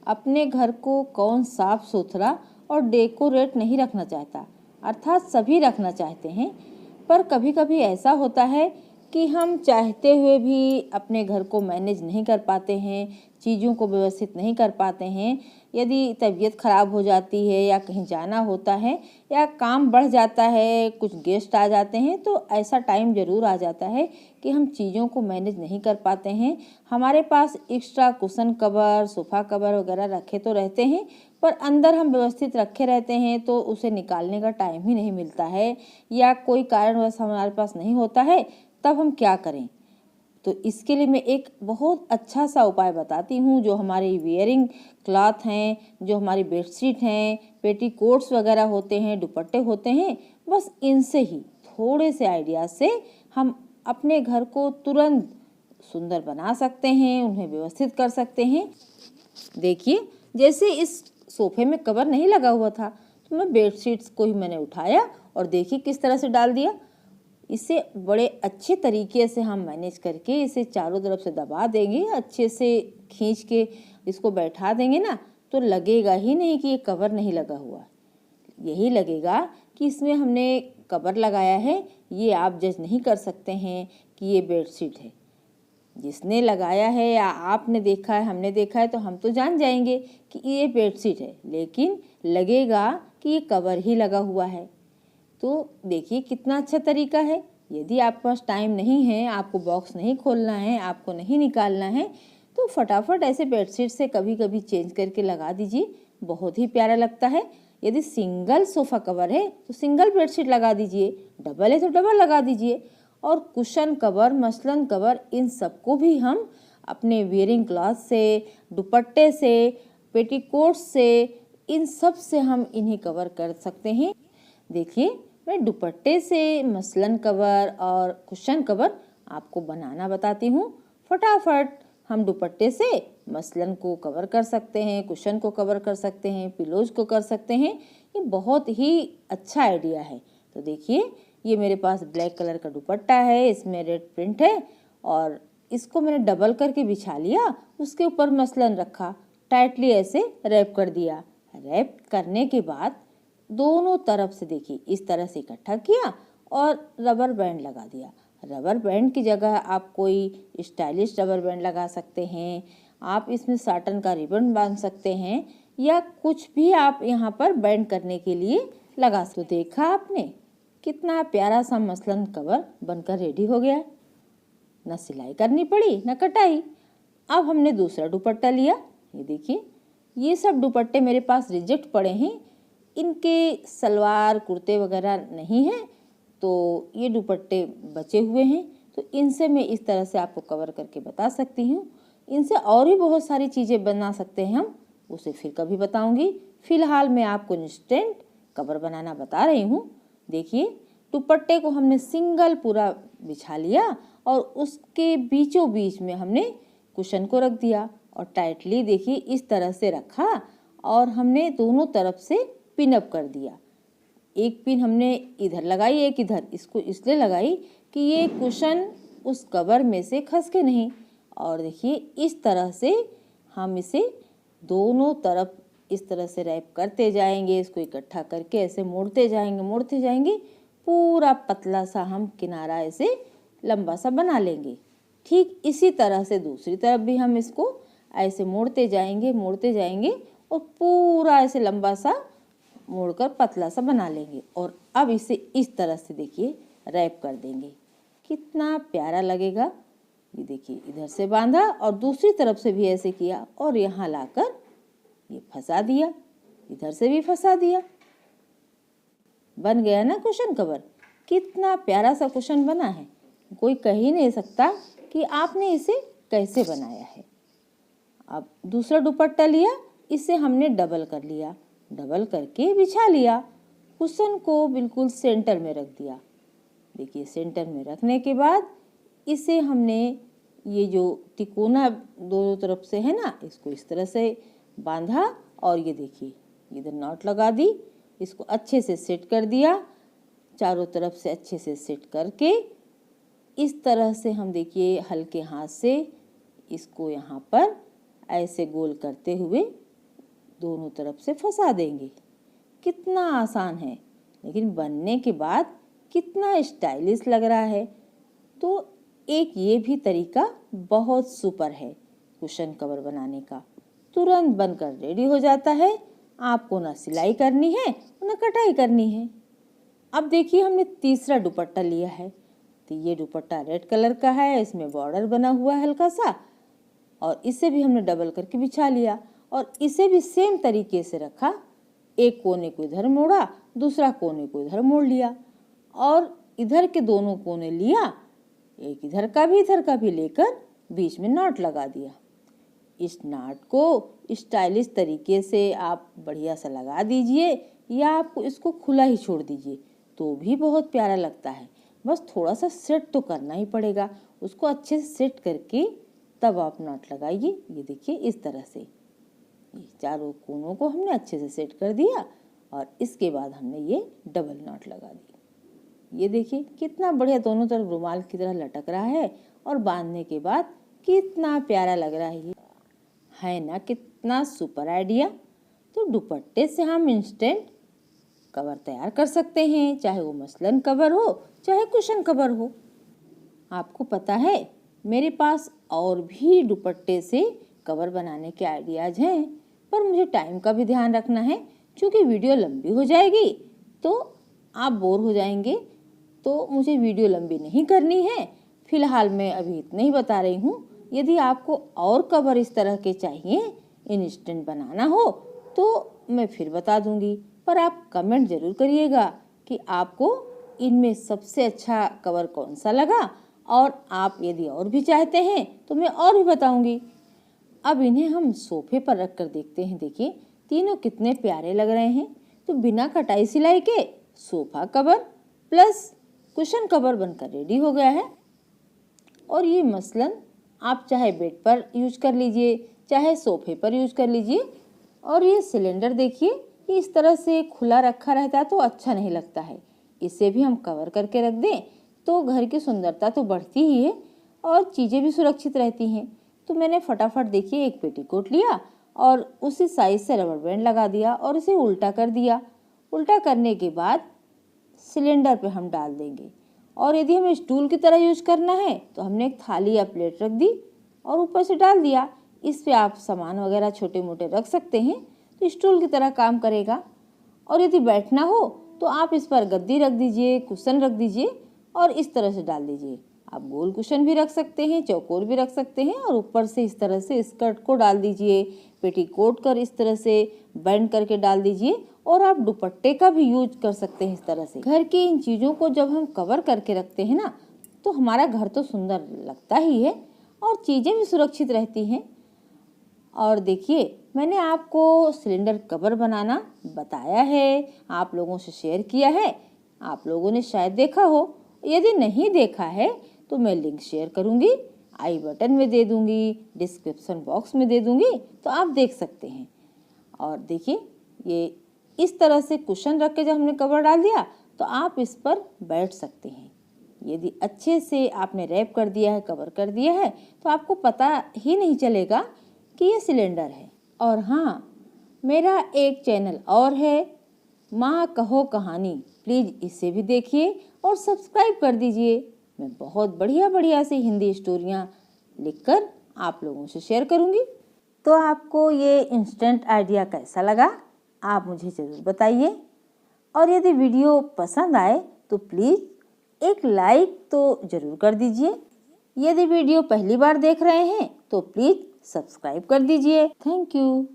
अपने घर को कौन साफ सुथरा और डेकोरेट नहीं रखना चाहता, अर्थात सभी रखना चाहते हैं, पर कभी कभी ऐसा होता है कि हम चाहते हुए भी अपने घर को मैनेज नहीं कर पाते हैं, चीज़ों को व्यवस्थित नहीं कर पाते हैं। यदि तबीयत खराब हो जाती है या कहीं जाना होता है या काम बढ़ जाता है, कुछ गेस्ट आ जाते हैं, तो ऐसा टाइम ज़रूर आ जाता है कि हम चीज़ों को मैनेज नहीं कर पाते हैं। हमारे पास extra cushion cover, sofa cover वगैरह रखे तो रहते हैं, पर अंदर हम व्यवस्थित रखे रहते हैं तो उसे निकालने का टाइम ही नहीं मिलता है, या कोई कारणवश हमारे पास नहीं होता है, तब हम क्या करें। तो इसके लिए मैं एक बहुत अच्छा सा उपाय बताती हूँ। जो हमारी वेयरिंग क्लॉथ हैं, जो हमारी बेडशीट हैं, पेटीकोट्स वगैरह होते हैं, दुपट्टे होते हैं, बस इनसे ही थोड़े से आइडिया से हम अपने घर को तुरंत सुंदर बना सकते हैं, उन्हें व्यवस्थित कर सकते हैं। देखिए, जैसे इस सोफे में कवर नहीं लगा हुआ था, तो मैं बेडशीट्स को ही मैंने उठाया और देखिए किस तरह से डाल दिया। इसे बड़े अच्छे तरीके से हम मैनेज करके इसे चारों तरफ से दबा देंगे, अच्छे से खींच के इसको बैठा देंगे ना, तो लगेगा ही नहीं कि ये कवर नहीं लगा हुआ। यही लगेगा कि इसमें हमने कवर लगाया है। ये आप जज नहीं कर सकते हैं कि ये बेडशीट है। जिसने लगाया है या आपने देखा है, हमने देखा है, तो हम तो जान जाएंगे कि ये बेडशीट है, लेकिन लगेगा कि ये कवर ही लगा हुआ है। तो देखिए कितना अच्छा तरीका है। यदि आपके पास टाइम नहीं है, आपको बॉक्स नहीं खोलना है, आपको नहीं निकालना है, तो फटाफट ऐसे बेडशीट से कभी कभी चेंज करके लगा दीजिए, बहुत ही प्यारा लगता है। यदि सिंगल सोफ़ा कवर है तो सिंगल बेडशीट लगा दीजिए, डबल है तो डबल लगा दीजिए। और कुशन कवर, मसलन कवर, इन सबको भी हम अपने वेयरिंग क्लॉथ से, दुपट्टे से, पेटीकोट से, इन सब से हम इन्हें कवर कर सकते हैं। देखिए, मैं दुपट्टे से मसलन कवर और कुशन कवर आपको बनाना बताती हूँ। फटाफट हम दुपट्टे से मसलन को कवर कर सकते हैं, कुशन को कवर कर सकते हैं, पिलोज को कर सकते हैं। ये बहुत ही अच्छा आइडिया है। तो देखिए, ये मेरे पास ब्लैक कलर का दुपट्टा है, इसमें रेड प्रिंट है, और इसको मैंने डबल करके बिछा लिया, उसके ऊपर मसलन रखा, टाइटली ऐसे रैप कर दिया। रैप करने के बाद दोनों तरफ से देखिए इस तरह से इकट्ठा किया और रबर बैंड लगा दिया। रबर बैंड की जगह आप कोई स्टाइलिश रबर बैंड लगा सकते हैं, आप इसमें साटन का रिबन बांध सकते हैं, या कुछ भी आप यहाँ पर बैंड करने के लिए लगा सकते। तो देखा आपने कितना प्यारा सा मसलन कवर बनकर रेडी हो गया। न सिलाई करनी पड़ी न कटाई। अब हमने दूसरा दुपट्टा लिया। ये देखिए, ये सब दुपट्टे मेरे पास रिजेक्ट पड़े हैं, इनके सलवार कुर्ते वगैरह नहीं है, तो ये दुपट्टे बचे हुए हैं। तो इनसे मैं इस तरह से आपको कवर करके बता सकती हूँ। इनसे और भी बहुत सारी चीज़ें बना सकते हैं हम, उसे फिर कभी बताऊंगी। फिलहाल मैं आपको इंस्टेंट कवर बनाना बता रही हूँ। देखिए, दुपट्टे को हमने सिंगल पूरा बिछा लिया और उसके बीचों बीच में हमने कुशन को रख दिया और टाइटली देखिए इस तरह से रखा, और हमने दोनों तरफ से पिन अप कर दिया। एक पिन हमने इधर लगाई, एक इधर। इसको इसलिए लगाई कि ये कुशन उस कवर में से खसके नहीं। और देखिए इस तरह से हम इसे दोनों तरफ इस तरह से रैप करते जाएंगे, इसको इकट्ठा करके ऐसे मोड़ते जाएंगे, पूरा पतला सा हम किनारा ऐसे लंबा सा बना लेंगे। ठीक इसी तरह से दूसरी तरफ भी हम इसको ऐसे मोड़ते जाएंगे और पूरा ऐसे लंबा सा मोड़कर पतला सा बना लेंगे। और अब इसे इस तरह से देखिए रैप कर देंगे, कितना प्यारा लगेगा। ये देखिए, इधर से बांधा और दूसरी तरफ से भी ऐसे किया और यहाँ लाकर ये फंसा दिया, इधर से भी फंसा दिया। बन गया ना कुशन कवर। कितना प्यारा सा कुशन बना है, कोई कह ही नहीं सकता कि आपने इसे कैसे बनाया है। अब दूसरा दुपट्टा लिया, इसे हमने डबल कर लिया, डबल करके बिछा लिया, कुशन को बिल्कुल सेंटर में रख दिया। देखिए, सेंटर में रखने के बाद इसे हमने ये जो तिकोना दोनों तरफ से है ना, इसको इस तरह से बांधा और ये देखिए इधर नॉट लगा दी, इसको अच्छे से सेट कर दिया, चारों तरफ से अच्छे से सेट करके इस तरह से हम देखिए हल्के हाथ से इसको यहाँ पर ऐसे गोल करते हुए दोनों तरफ से फंसा देंगे। कितना आसान है, लेकिन बनने के बाद कितना स्टाइलिश लग रहा है। तो एक ये भी तरीका बहुत सुपर है कुशन कवर बनाने का। तुरंत बनकर रेडी हो जाता है। आपको ना सिलाई करनी है ना कटाई करनी है। अब देखिए हमने तीसरा दुपट्टा लिया है। तो ये दुपट्टा रेड कलर का है, इसमें बॉर्डर बना हुआ है हल्का सा, और इसे भी हमने डबल करके बिछा लिया और इसे भी सेम तरीके से रखा। एक कोने को इधर मोड़ा, दूसरा कोने को इधर मोड़ लिया और इधर के दोनों कोने लिया, एक इधर का भी लेकर बीच में नॉट लगा दिया। इस नॉट को स्टाइलिश तरीके से आप बढ़िया सा लगा दीजिए या आप इसको खुला ही छोड़ दीजिए तो भी बहुत प्यारा लगता है। बस थोड़ा सा सेट तो करना ही पड़ेगा, उसको अच्छे से सेट करके तब आप नॉट लगाइए। ये देखिए इस तरह से ये चारों कोनों को हमने अच्छे से सेट कर दिया और इसके बाद हमने ये डबल नॉट लगा दी। ये देखिए कितना बढ़िया दोनों तरफ रुमाल की तरह लटक रहा है और बांधने के बाद कितना प्यारा लग रहा है ना। कितना सुपर आइडिया। तो दुपट्टे से हम इंस्टेंट कवर तैयार कर सकते हैं, चाहे वो मसलन कवर हो चाहे कुशन कवर हो। आपको पता है मेरे पास और भी दुपट्टे से कवर बनाने के आइडियाज हैं, पर मुझे टाइम का भी ध्यान रखना है क्योंकि वीडियो लंबी हो जाएगी तो आप बोर हो जाएंगे। तो मुझे वीडियो लंबी नहीं करनी है। फिलहाल मैं अभी इतना ही बता रही हूँ। यदि आपको और कवर इस तरह के चाहिए, इंस्टेंट बनाना हो तो मैं फिर बता दूंगी, पर आप कमेंट जरूर करिएगा कि आपको इनमें सबसे अच्छा कवर कौन सा लगा, और आप यदि और भी चाहते हैं तो मैं और भी बताऊंगी। अब इन्हें हम सोफे पर रख कर देखते हैं। देखिए तीनों कितने प्यारे लग रहे हैं। तो बिना कटाई सिलाई के sofa cover plus cushion cover बनकर रेडी हो गया है। और ये मसलन आप चाहे बेड पर यूज कर लीजिए, चाहे सोफे पर यूज कर लीजिए। और ये सिलेंडर देखिए, ये इस तरह से खुला रखा रहता है तो अच्छा नहीं लगता है। इसे भी हम कवर करके रख दें तो घर की सुंदरता तो बढ़ती ही है और चीज़ें भी सुरक्षित रहती हैं। तो मैंने फटाफट देखिए एक पेटीकोट लिया और उसी साइज से रबर बैंड लगा दिया और इसे उल्टा कर दिया। उल्टा करने के बाद सिलेंडर पे हम डाल देंगे। और यदि हमें स्टूल की तरह यूज करना है तो हमने एक थाली या प्लेट रख दी और ऊपर से डाल दिया। इस पे आप सामान वगैरह छोटे मोटे रख सकते हैं तो स्टूल की तरह काम करेगा। और यदि बैठना हो तो आप इस पर गद्दी रख दीजिए, कुशन रख दीजिए और इस तरह से डाल दीजिए। आप गोल कुशन भी रख सकते हैं, चौकोर भी रख सकते हैं और ऊपर से इस तरह से स्कर्ट को डाल दीजिए, पेटीकोट कर इस तरह से बैंड करके डाल दीजिए। और आप दुपट्टे का भी यूज कर सकते हैं इस तरह से। घर की इन चीज़ों को जब हम कवर करके रखते हैं ना तो हमारा घर तो सुंदर लगता ही है और चीज़ें भी सुरक्षित रहती हैं। और देखिए मैंने आपको सिलेंडर कवर बनाना बताया है, आप लोगों से शेयर किया है। आप लोगों ने शायद देखा हो, यदि नहीं देखा है तो मैं लिंक शेयर करूंगी, आई बटन में दे दूंगी, डिस्क्रिप्शन बॉक्स में दे दूंगी, तो आप देख सकते हैं। और देखिए ये इस तरह से कुशन रख के जब हमने कवर डाल दिया तो आप इस पर बैठ सकते हैं। यदि अच्छे से आपने रैप कर दिया है, कवर कर दिया है, तो आपको पता ही नहीं चलेगा कि ये सिलेंडर है। और हाँ, मेरा एक चैनल और है, माँ कहो कहानी, प्लीज़ इसे भी देखिए और सब्सक्राइब कर दीजिए। मैं बहुत बढ़िया बढ़िया सी हिंदी स्टोरियाँ लिखकर आप लोगों से शेयर करूँगी। तो आपको ये इंस्टेंट आइडिया कैसा लगा आप मुझे ज़रूर बताइए। और यदि वीडियो पसंद आए तो प्लीज़ एक लाइक तो ज़रूर कर दीजिए। यदि वीडियो पहली बार देख रहे हैं तो प्लीज़ सब्सक्राइब कर दीजिए। Thank you.